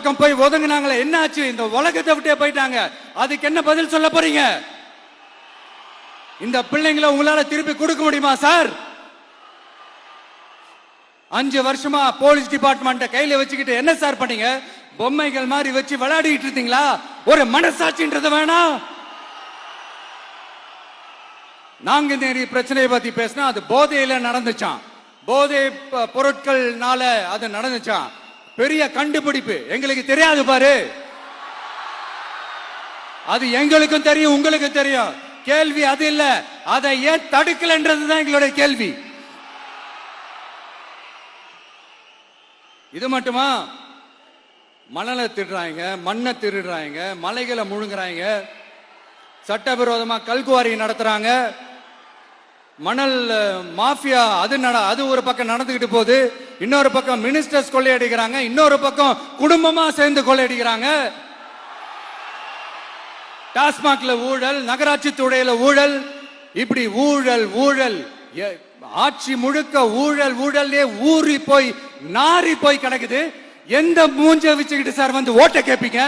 பக்கம் போய் ஒதுங்கினாங்களே, என்ன ஆச்சு? இந்த உலகத்தை விட்டே போயிட்டாங்க. அதுக்கு என்ன பதில் சொல்ல போறீங்க? இந்த பிள்ளைங்களை உங்களால திருப்பி கொடுக்க முடியுமா சார்? 5 வருஷமா போலீஸ் டிபார்ட்மெண்ட் கையில வச்சுக்கிட்டு என்ன சார் பண்ணீங்க? பொம்மைகள் மாதிரி வச்சு விளையாடிட்டு இருந்தீங்களா? ஒரு மனசாட்சின்றது வேணாம். நாங்குநேரி பிரச்சனையை பத்தி பேசினா அது போதையில நடந்துச்சான், போதை பொருட்கள்னால அது நடந்துச்சான். பெரிய கண்டுபிடிப்பு எங்களுக்கு தெரியாது பாரு. அது எங்களுக்கும் தெரியும், உங்களுக்கும் தெரியும். கேள்வி அது இல்ல, அதை ஏன் தடுக்கலன்றதுதான் எங்களுடைய கேள்வி. இது மட்டுமா? மணலை திருடுறாங்க, மண்ணை திருடுறாங்க, மலைகளை முழுங்குறாங்க, சட்டவிரோதமா கல்குவாரி நடத்துறாங்க, மணல் மாஃபியா அது ஒரு பக்கம் நடந்துகிட்டு போகுது. இன்னொரு பக்கம் மினிஸ்டர்ஸ் கொள்ளையடிக்கிறாங்க, இன்னொரு பக்கம் குடும்பமா சேர்ந்து கொள்ளையடிக்கிறாங்க. டாஸ்மாக்ல ஊழல், நகராட்சி துறையில ஊழல், இப்படி ஊழல் ஊழல், ஆட்சி முழுக்க ஊழல் ஊழல்லே ஊறி போய் நாரி போய் கிடக்குது. எந்த மூஞ்ச வச்சுக்கிட்டு சார் வந்து ஓட்ட கேட்பீங்க?